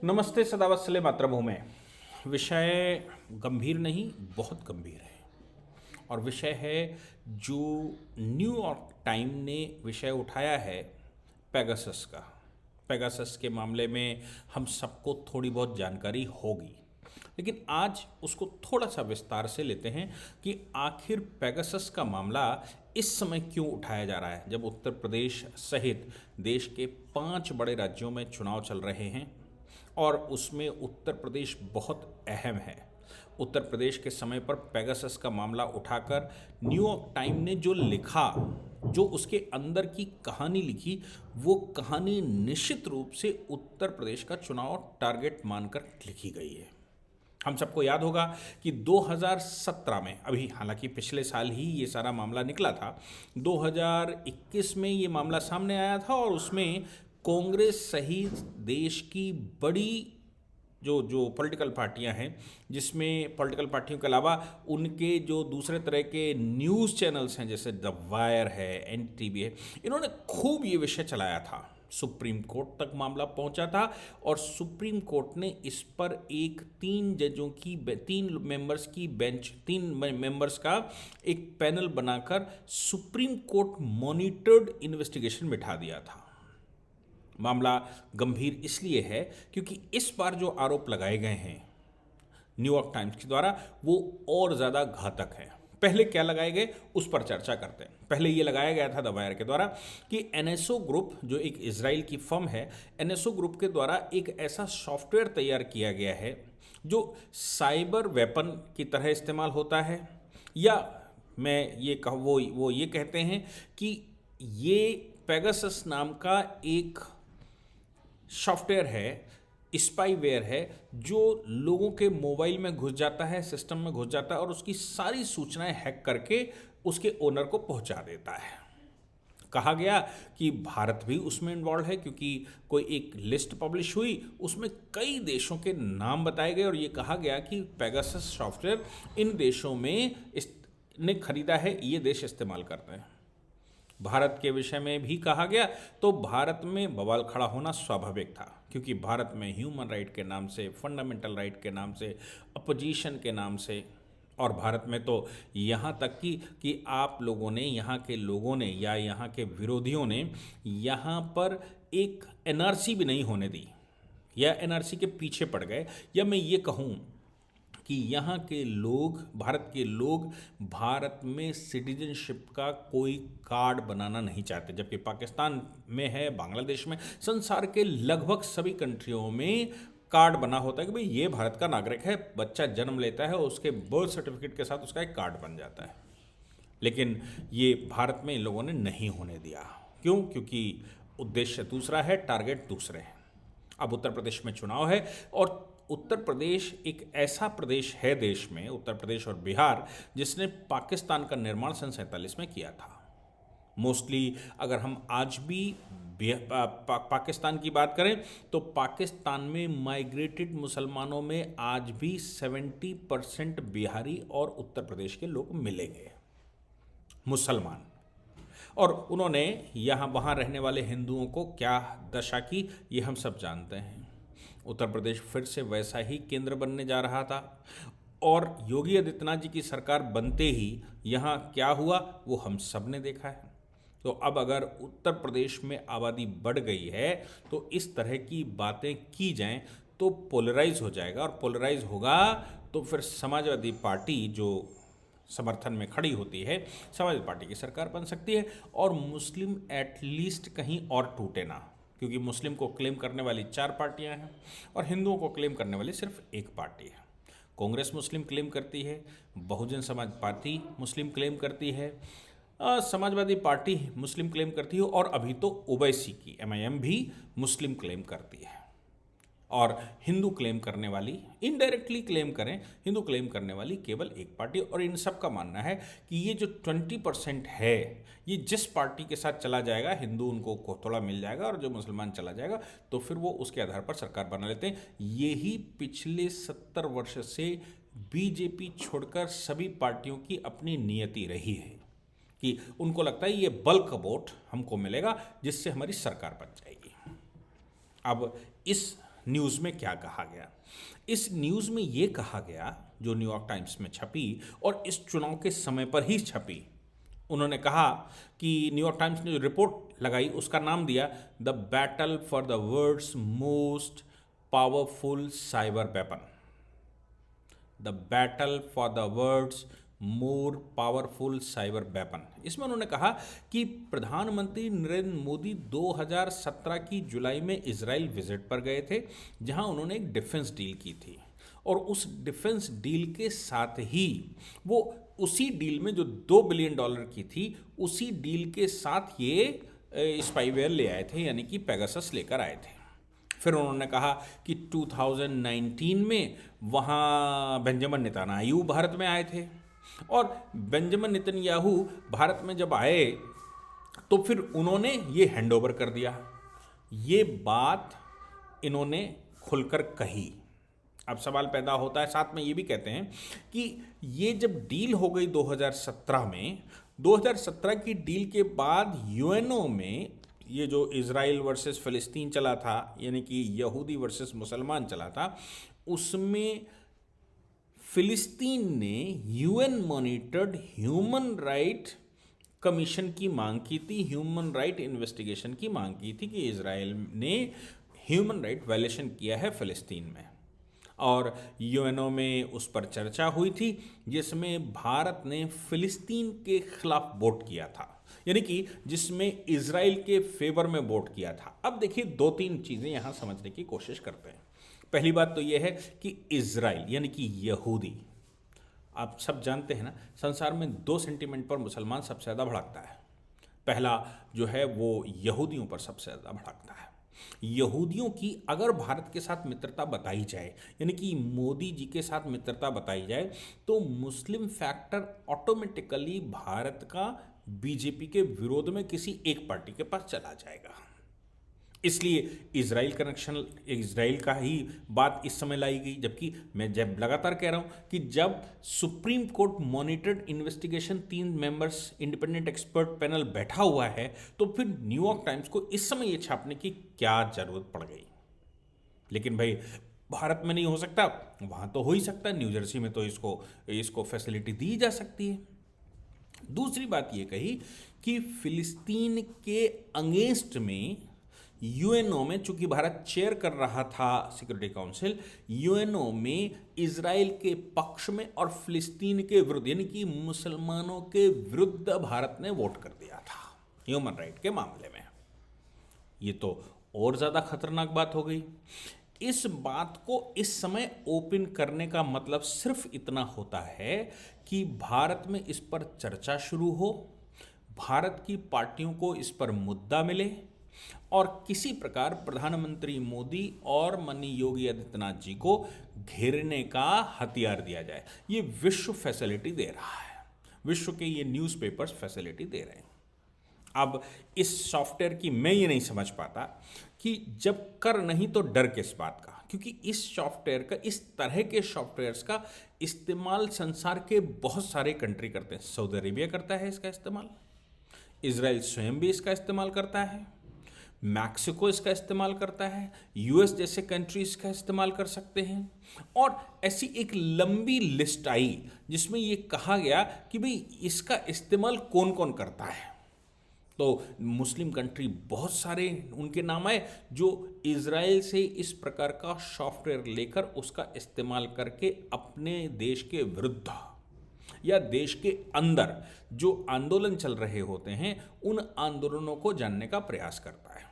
नमस्ते सदावत्सले मातृभूमि। विषय गंभीर नहीं, बहुत गंभीर है। और विषय है जो न्यूयॉर्क टाइम ने विषय उठाया है पेगासस का। पेगासस के मामले में हम सबको थोड़ी बहुत जानकारी होगी, लेकिन आज उसको थोड़ा सा विस्तार से लेते हैं कि आखिर पेगासस का मामला इस समय क्यों उठाया जा रहा है, जब उत्तर प्रदेश सहित देश के 5 बड़े राज्यों में चुनाव चल रहे हैं और उसमें उत्तर प्रदेश बहुत अहम है। उत्तर प्रदेश के समय पर पेगासस का मामला उठाकर न्यूयॉर्क टाइम ने जो लिखा, जो उसके अंदर की कहानी लिखी, वो कहानी निश्चित रूप से उत्तर प्रदेश का चुनाव टारगेट मानकर लिखी गई है। हम सबको याद होगा कि 2017 में, अभी हालांकि पिछले साल ही ये सारा मामला निकला था, 2021 में ये मामला सामने आया था और उसमें कांग्रेस सहित देश की बड़ी जो जो पॉलिटिकल पार्टियां हैं, जिसमें पॉलिटिकल पार्टियों के अलावा उनके जो दूसरे तरह के न्यूज़ चैनल्स हैं जैसे द वायर है, NTV है, इन्होंने खूब ये विषय चलाया था। सुप्रीम कोर्ट तक मामला पहुंचा था और सुप्रीम कोर्ट ने इस पर एक 3 मेंबर्स की बेंच, 3 मेंबर्स का एक पैनल बनाकर सुप्रीम कोर्ट मॉनिटर्ड इन्वेस्टिगेशन बिठा दिया था। मामला गंभीर इसलिए है क्योंकि इस बार जो आरोप लगाए गए हैं न्यूयॉर्क टाइम्स के द्वारा वो और ज़्यादा घातक है। पहले क्या लगाए गए उस पर चर्चा करते हैं। पहले ये लगाया गया था द वायर के द्वारा कि NSO ग्रुप, जो एक इजराइल की फर्म है, NSO ग्रुप के द्वारा एक ऐसा सॉफ्टवेयर तैयार किया गया है जो साइबर वेपन की तरह इस्तेमाल होता है, या मैं ये कहूँ वो ये कहते हैं कि ये पेगासस नाम का एक सॉफ्टवेयर है, स्पाईवेयर है, जो लोगों के मोबाइल में घुस जाता है, सिस्टम में घुस जाता है और उसकी सारी सूचनाएं हैक करके उसके ओनर को पहुंचा देता है। कहा गया कि भारत भी उसमें इन्वॉल्व है क्योंकि कोई एक लिस्ट पब्लिश हुई, उसमें कई देशों के नाम बताए गए और ये कहा गया कि पेगासस सॉफ्टवेयर इन देशों में ने खरीदा है, ये देश इस्तेमाल करते हैं। भारत के विषय में भी कहा गया तो भारत में बवाल खड़ा होना स्वाभाविक था, क्योंकि भारत में ह्यूमन राइट के नाम से, फंडामेंटल राइट के नाम से, अपोजिशन के नाम से, और भारत में तो यहाँ तक कि आप लोगों ने, यहाँ के लोगों ने या यहाँ के विरोधियों ने यहाँ पर एक NRC भी नहीं होने दी, या NRC के पीछे पड़ गए, या मैं ये कहूँ कि यहाँ के लोग, भारत के लोग, भारत में सिटीजनशिप का कोई कार्ड बनाना नहीं चाहते, जबकि पाकिस्तान में है, बांग्लादेश में, संसार के लगभग सभी कंट्रियों में कार्ड बना होता है कि भाई ये भारत का नागरिक है। बच्चा जन्म लेता है और उसके बर्थ सर्टिफिकेट के साथ उसका एक कार्ड बन जाता है। लेकिन ये भारत में इन लोगों ने नहीं होने दिया। क्यों? क्योंकि उद्देश्य दूसरा है, टारगेट दूसरे हैं। अब उत्तर प्रदेश में चुनाव है और उत्तर प्रदेश एक ऐसा प्रदेश है देश में, उत्तर प्रदेश और बिहार, जिसने पाकिस्तान का निर्माण सन 47 में किया था। मोस्टली अगर हम आज भी पाकिस्तान की बात करें तो पाकिस्तान में माइग्रेटेड मुसलमानों में आज भी 70% बिहारी और उत्तर प्रदेश के लोग मिलेंगे, मुसलमान। और उन्होंने यहाँ वहाँ रहने वाले हिंदुओं को क्या दशा की, ये हम सब जानते हैं। उत्तर प्रदेश फिर से वैसा ही केंद्र बनने जा रहा था और योगी आदित्यनाथ जी की सरकार बनते ही यहाँ क्या हुआ वो हम सब ने देखा है। तो अब अगर उत्तर प्रदेश में आबादी बढ़ गई है तो इस तरह की बातें की जाएं तो पोलराइज हो जाएगा, और पोलराइज होगा तो फिर समाजवादी पार्टी जो समर्थन में खड़ी होती है, समाजवादी पार्टी की सरकार बन सकती है और मुस्लिम एटलीस्ट कहीं और टूटे ना, क्योंकि मुस्लिम को क्लेम करने वाली 4 पार्टियां हैं और हिंदुओं को क्लेम करने वाली सिर्फ एक पार्टी है। कांग्रेस मुस्लिम क्लेम करती है, बहुजन समाज पार्टी मुस्लिम क्लेम करती है, समाजवादी पार्टी मुस्लिम क्लेम करती है और अभी तो ओवैसी की MIM भी मुस्लिम क्लेम करती है। और हिंदू क्लेम करने वाली, इनडायरेक्टली क्लेम करें, हिंदू क्लेम करने वाली केवल एक पार्टी। और इन सब का मानना है कि ये जो 20% है, ये जिस पार्टी के साथ चला जाएगा, हिंदू उनको को थोड़ा मिल जाएगा और जो मुसलमान चला जाएगा तो फिर वो उसके आधार पर सरकार बना लेते हैं। यही पिछले 70 वर्ष से BJP छोड़कर सभी पार्टियों की अपनी नियति रही है कि उनको लगता है ये बल्क वोट हमको मिलेगा जिससे हमारी सरकार बन जाएगी। अब इस न्यूज़ में क्या कहा गया। इस न्यूज़ में ये कहा गया, जो न्यूयॉर्क टाइम्स में छपी और इस चुनाव के समय पर ही छपी, उन्होंने कहा कि न्यूयॉर्क टाइम्स ने जो रिपोर्ट लगाई उसका नाम दिया the battle for the world's most powerful cyber weapon. The battle for the world's more powerful cyber weapon. इसमें उन्होंने कहा कि प्रधानमंत्री नरेंद्र मोदी 2017 की जुलाई में इजराइल विजिट पर गए थे, जहां उन्होंने एक डिफेंस डील की थी और उस डिफेंस डील के साथ ही वो उसी डील में जो $2 बिलियन की थी, उसी डील के साथ ये स्पाईवेयर ले आए थे, यानी कि पेगासस लेकर आए थे। फिर उन्होंने कहा कि 2019 में वहाँ बेंजामिन नेतन्याहू भारत में आए थे और बेंजामिन नेतन्याहू भारत में जब आए तो फिर उन्होंने ये हैंडओवर कर दिया। ये बात इन्होंने खुलकर कही। अब सवाल पैदा होता है, साथ में ये भी कहते हैं कि ये जब डील हो गई 2017 में, 2017 की डील के बाद यूएनओ में ये जो इजराइल वर्सेस फ़िलिस्तीन चला था, यानी कि यहूदी वर्सेस मुसलमान चला था, उसमें फ़िलिस्तीन ने UN monitored human right commission की मांग की थी, ह्यूमन राइट इन्वेस्टिगेशन की मांग की थी कि इजराइल ने ह्यूमन राइट वायलेशन किया है फ़िलिस्तीन में। और यूएनओ में उस पर चर्चा हुई थी, जिसमें भारत ने फ़िलिस्तीन के खिलाफ वोट किया था, यानी कि जिसमें इजराइल के फेवर में वोट किया था। अब देखिए, दो तीन चीज़ें यहाँ समझने की कोशिश करते हैं। पहली बात तो यह है कि इजराइल यानी कि यहूदी, आप सब जानते हैं ना, संसार में दो सेंटीमेंट पर मुसलमान सबसे ज़्यादा भड़कता है। पहला जो है वो यहूदियों पर सबसे ज़्यादा भड़कता है। यहूदियों की अगर भारत के साथ मित्रता बताई जाए, यानी कि मोदी जी के साथ मित्रता बताई जाए, तो मुस्लिम फैक्टर ऑटोमेटिकली भारत का बीजेपी के विरोध में किसी एक पार्टी के पास चला जाएगा। इसलिए इजराइल कनेक्शन, इजराइल का ही बात इस समय लाई गई, जबकि मैं जब लगातार कह रहा हूं कि जब supreme court monitored investigation 3 members independent expert panel बैठा हुआ है, तो फिर न्यूयॉर्क टाइम्स को इस समय ये छापने की क्या जरूरत पड़ गई। लेकिन भाई, भारत में नहीं हो सकता, वहां तो हो ही सकता है, न्यू जर्सी में तो इसको फैसिलिटी दी जा सकती है। दूसरी बात ये कही कि फिलिस्तीन के अगेंस्ट में यूएनओ में, चूंकि भारत चेयर कर रहा था सिक्योरिटी काउंसिल, यूएनओ में इजराइल के पक्ष में और फिलिस्तीन के विरुद्ध, यानी कि मुसलमानों के विरुद्ध भारत ने वोट कर दिया था ह्यूमन राइट के मामले में। ये तो और ज्यादा खतरनाक बात हो गई। इस बात को इस समय ओपन करने का मतलब सिर्फ इतना होता है कि भारत में इस पर चर्चा शुरू हो, भारत की पार्टियों को इस पर मुद्दा मिले और किसी प्रकार प्रधानमंत्री मोदी और माननीय योगी आदित्यनाथ जी को घेरने का हथियार दिया जाए। ये विश्व फैसिलिटी दे रहा है, विश्व के ये न्यूज़पेपर्स फैसिलिटी दे रहे हैं। अब इस सॉफ्टवेयर की मैं ये नहीं समझ पाता कि जब कर नहीं तो डर किस बात का, क्योंकि इस सॉफ्टवेयर का, इस तरह के सॉफ्टवेयर्स का इस्तेमाल संसार के बहुत सारे कंट्री करते हैं। सऊदी अरेबिया करता है इसका इस्तेमाल, इजराइल स्वयं भी इसका इस्तेमाल करता है, मैक्सिको इसका इस्तेमाल करता है, यूएस जैसे कंट्री इसका इस्तेमाल कर सकते हैं। और ऐसी एक लंबी लिस्ट आई जिसमें ये कहा गया कि भाई इसका इस्तेमाल कौन कौन करता है। तो मुस्लिम कंट्री बहुत सारे उनके नाम आए जो इजराइल से इस प्रकार का सॉफ्टवेयर लेकर उसका इस्तेमाल करके अपने देश के विरुद्ध या देश के अंदर जो आंदोलन चल रहे होते हैं, उन आंदोलनों को जानने का प्रयास करता है।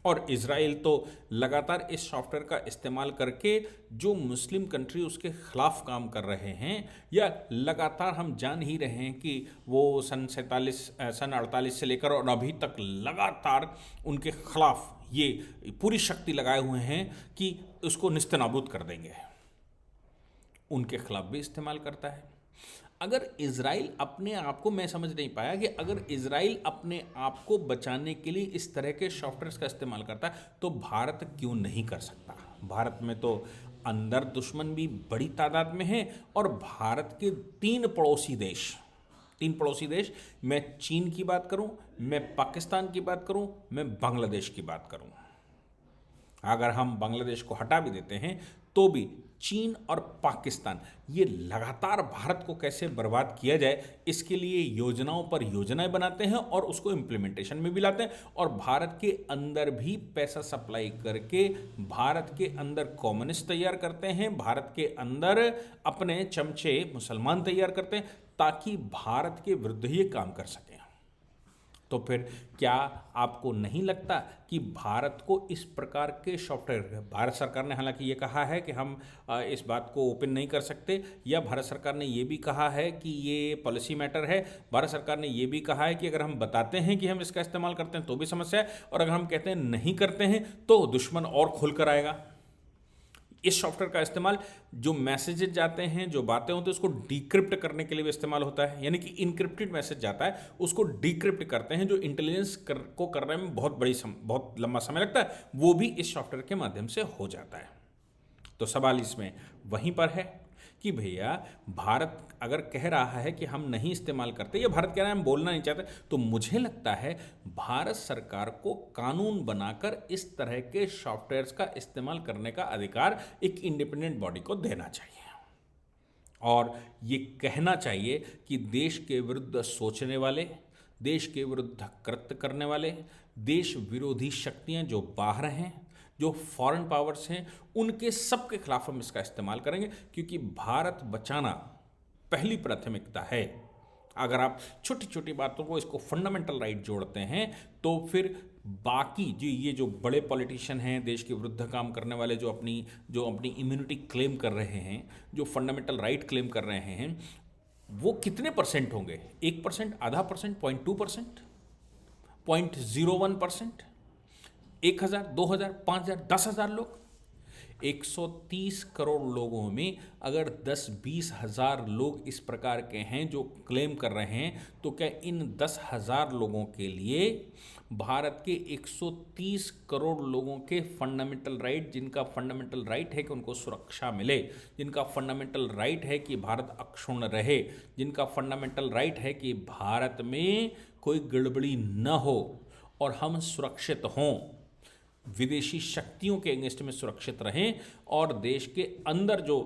और इजराइल तो लगातार इस सॉफ्टवेयर का इस्तेमाल करके जो मुस्लिम कंट्री उसके खिलाफ काम कर रहे हैं, या लगातार हम जान ही रहे हैं कि वो सन 48 से लेकर और अभी तक लगातार उनके खिलाफ ये पूरी शक्ति लगाए हुए हैं कि उसको निस्तनाबूद कर देंगे, उनके खिलाफ भी इस्तेमाल करता है। अगर इजराइल अपने आप को, मैं समझ नहीं पाया कि अगर इजराइल अपने आप को बचाने के लिए इस तरह के सॉफ्टवेयर का इस्तेमाल करता है तो भारत क्यों नहीं कर सकता। भारत में तो अंदर दुश्मन भी बड़ी तादाद में है और भारत के तीन पड़ोसी देश, मैं चीन की बात करूं, मैं पाकिस्तान की बात करूं, मैं बांग्लादेश की बात करूं, अगर हम बांग्लादेश को हटा भी देते हैं तो भी चीन और पाकिस्तान ये लगातार भारत को कैसे बर्बाद किया जाए इसके लिए योजनाओं पर योजनाएं बनाते हैं और उसको इम्प्लीमेंटेशन में भी लाते हैं, और भारत के अंदर भी पैसा सप्लाई करके भारत के अंदर कम्युनिस्ट तैयार करते हैं, भारत के अंदर अपने चमचे मुसलमान तैयार करते हैं ताकि भारत के विरुद्ध ये काम कर सकें। तो फिर क्या आपको नहीं लगता कि भारत को इस प्रकार के सॉफ्टवेयर, भारत सरकार ने हालांकि ये कहा है कि हम इस बात को ओपन नहीं कर सकते, या भारत सरकार ने ये भी कहा है कि ये पॉलिसी मैटर है, भारत सरकार ने ये भी कहा है कि अगर हम बताते हैं कि हम इसका इस्तेमाल करते हैं तो भी समस्या है, और अगर हम कहते हैं नहीं करते हैं तो दुश्मन और खुलकर आएगा। इस सॉफ्टवेयर का इस्तेमाल जो मैसेजेस जाते हैं, जो बातें होती हैं, उसको डिक्रिप्ट करने के लिए भी इस्तेमाल होता है, यानी कि इनक्रिप्टेड मैसेज जाता है उसको डिक्रिप्ट करते हैं, जो इंटेलिजेंस को करने में बहुत लंबा समय लगता है, वो भी इस सॉफ्टवेयर के माध्यम से हो जाता है। तो सवाल इसमें वहीं पर है कि भैया भारत अगर कह रहा है कि हम नहीं इस्तेमाल करते, या भारत कह रहा है हम बोलना नहीं चाहते, तो मुझे लगता है भारत सरकार को कानून बनाकर इस तरह के सॉफ्टवेयर्स का इस्तेमाल करने का अधिकार एक इंडिपेंडेंट बॉडी को देना चाहिए, और ये कहना चाहिए कि देश के विरुद्ध सोचने वाले, देश के विरुद्ध कृत्य करने वाले, देश विरोधी शक्तियां जो बाहर हैं, जो फॉरेन पावर्स हैं, उनके सबके खिलाफ हम इसका इस्तेमाल करेंगे, क्योंकि भारत बचाना पहली प्राथमिकता है। अगर आप छोटी छोटी बातों को, इसको फंडामेंटल राइट जोड़ते हैं, तो फिर बाकी जो बड़े पॉलिटिशियन हैं, देश के विरुद्ध काम करने वाले, जो अपनी इम्यूनिटी क्लेम कर रहे हैं, जो फंडामेंटल राइट क्लेम कर रहे हैं, वो कितने परसेंट होंगे? 1%, आधा परसेंट, 0.2%, 0.01%, 1,000, 2,000, 5,000, 10,000 लोग? 130 करोड़ लोगों में अगर 10-20 हज़ार लोग इस प्रकार के हैं जो क्लेम कर रहे हैं, तो क्या इन 10,000 लोगों के लिए भारत के 130 करोड़ लोगों के फंडामेंटल राइट, जिनका फंडामेंटल राइट है कि उनको सुरक्षा मिले, जिनका फंडामेंटल राइट है कि भारत अक्षुण्ण रहे, जिनका फंडामेंटल राइट है कि भारत में कोई गड़बड़ी न हो और हम सुरक्षित हों, विदेशी शक्तियों के अगेंस्ट में सुरक्षित रहें, और देश के अंदर जो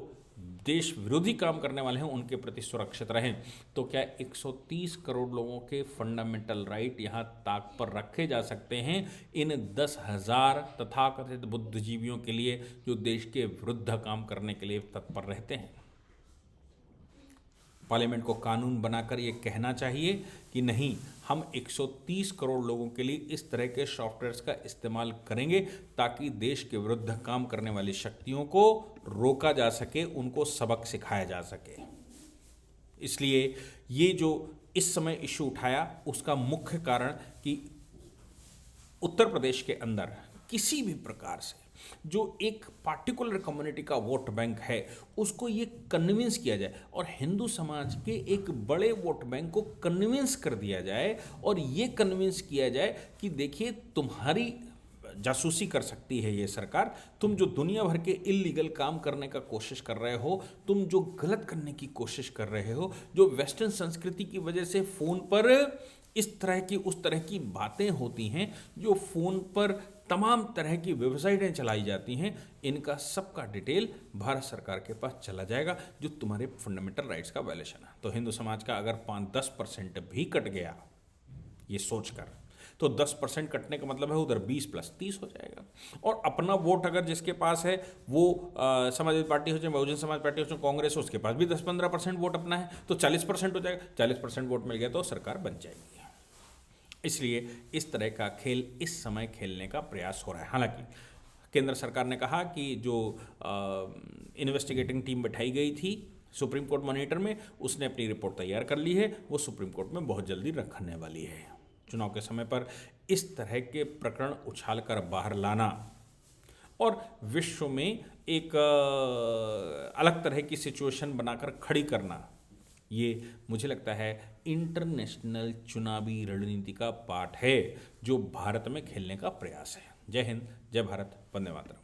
देश विरोधी काम करने वाले हैं उनके प्रति सुरक्षित रहें, तो क्या 130 करोड़ लोगों के फंडामेंटल राइट यहाँ ताक पर रखे जा सकते हैं इन 10,000 तथाकथित बुद्धिजीवियों के लिए जो देश के विरुद्ध काम करने के लिए तत्पर रहते हैं? पार्लियामेंट को कानून बनाकर ये कहना चाहिए कि नहीं, हम 130 करोड़ लोगों के लिए इस तरह के सॉफ्टवेयर्स का इस्तेमाल करेंगे ताकि देश के विरुद्ध काम करने वाली शक्तियों को रोका जा सके, उनको सबक सिखाया जा सके। इसलिए ये जो इस समय इशू उठाया, उसका मुख्य कारण कि उत्तर प्रदेश के अंदर किसी भी प्रकार से जो एक पार्टिकुलर कम्युनिटी का वोट बैंक है उसको ये कन्विंस किया जाए, और हिंदू समाज के एक बड़े वोट बैंक को कन्विंस कर दिया जाए, और ये कन्विंस किया जाए कि देखिए तुम्हारी जासूसी कर सकती है ये सरकार, तुम जो दुनिया भर के इलीगल काम करने का कोशिश कर रहे हो, तुम जो गलत करने की कोशिश कर रहे हो, जो वेस्टर्न संस्कृति की वजह से फ़ोन पर इस तरह की उस तरह की बातें होती हैं, जो फ़ोन पर तमाम तरह की वेबसाइटें चलाई जाती हैं, इनका सबका डिटेल भारत सरकार के पास चला जाएगा, जो तुम्हारे फंडामेंटल राइट्स का वायलेशन है। तो हिंदू समाज का अगर 5-10% भी कट गया ये सोचकर, तो 10% कटने का मतलब है उधर 20 + 30 हो जाएगा, और अपना वोट अगर जिसके पास है वो समाजवादी पार्टी हो चाहे बहुजन समाज पार्टी हो चाहे कांग्रेस हो, उसके पास भी 10-15% वोट अपना है, तो 40% हो जाएगा। 40% वोट मिल गया तो सरकार बन जाएगी। इसलिए इस तरह का खेल इस समय खेलने का प्रयास हो रहा है। हालांकि केंद्र सरकार ने कहा कि जो इन्वेस्टिगेटिंग टीम बैठाई गई थी सुप्रीम कोर्ट मॉनिटर में, उसने अपनी रिपोर्ट तैयार कर ली है, वो सुप्रीम कोर्ट में बहुत जल्दी रखने वाली है। चुनाव के समय पर इस तरह के प्रकरण उछालकर बाहर लाना और विश्व में एक अलग तरह की सिचुएशन बनाकर खड़ी करना, ये मुझे लगता है इंटरनेशनल चुनावी रणनीति का पार्ट है जो भारत में खेलने का प्रयास है। जय हिंद, जय भारत, वंदे मातरम।